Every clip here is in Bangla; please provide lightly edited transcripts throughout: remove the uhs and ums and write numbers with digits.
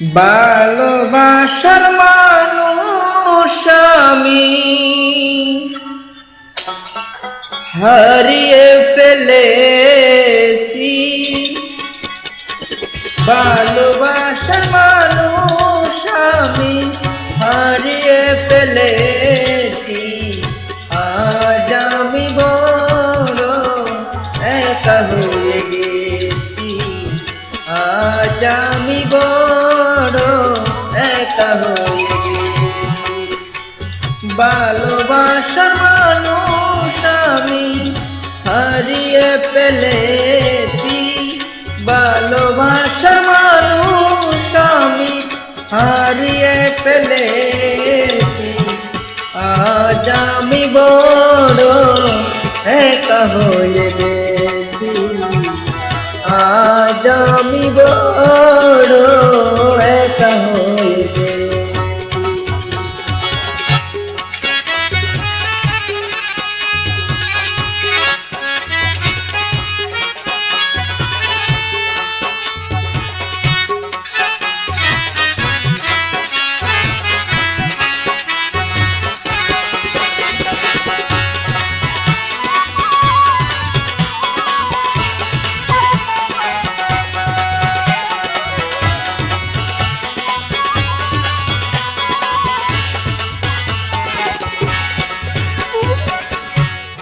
ভালোবাসার মানুষ আমি হারিয়ে ফেলেছি। ভালোবাসার মানুষ আমি হারিয়ে ফেলেছি। আজ আমি বড় একা হয়ে গেছি। আজ আমি বড় একা হয়ে গেছি। ভালোবাসার মানুষ আমি হারিয়ে ফেলেছি। ভালোবাসার মানুষ আমি হারিয়ে ফেলেছি। আজ আমি বড় একা হয়ে গেছি। আজ আমি বড় একা হয়ে গেছি।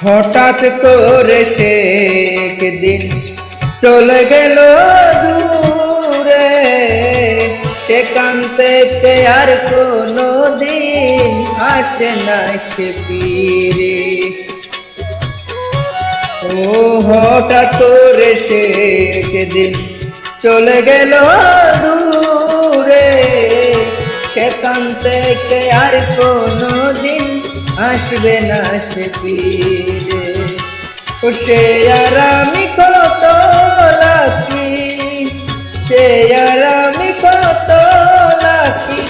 হঠাৎ করে সে একদিন চলে গেল দূরে। সেখান থেকে আর কোনো দিন আসে না সে ফিরে। ও হঠাৎ করে সে একদিন চলে গেল দূরে। সেখান থেকে আর কোনো দিন আসবে না সে ফিরে। ও সে আর আমি কত লাকি, সে আর আমি কত লাকি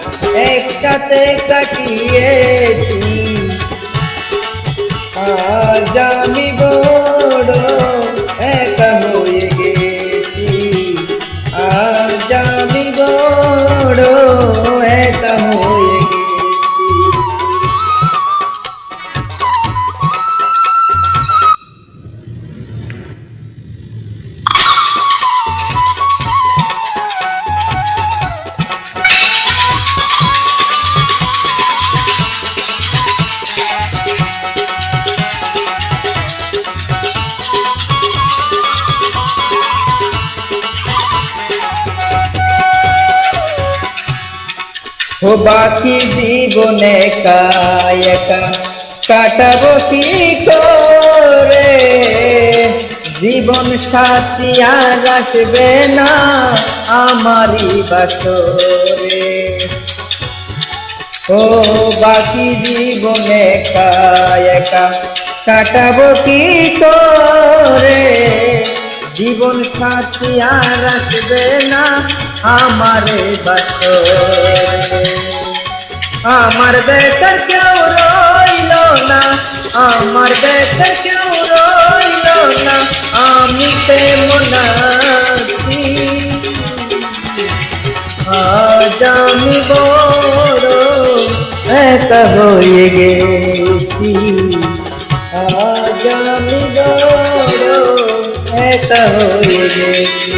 একসাথে কাটিয়েছি। আজ আমি বড় একা হয়ে গেছি। আজ আমি বড় একা হয়ে গেছি। ও বাকি জীবনে একা একা কাটাবো কি করে। জীবন সাথী আর আসবে না আমারই বাসরে। ও বাকি জীবনে একা একা কাটাবো কি করে। জীবন সাথী আর আসবে না আমার বাসরে। আমার বেকার কেউ রইল না, আমার বেকার কেউ রইল না। আমি কেমন আছি। আজ আমি বড় একা হয়ে গেছি। আজ আমি বড় একা হয়ে গেছি।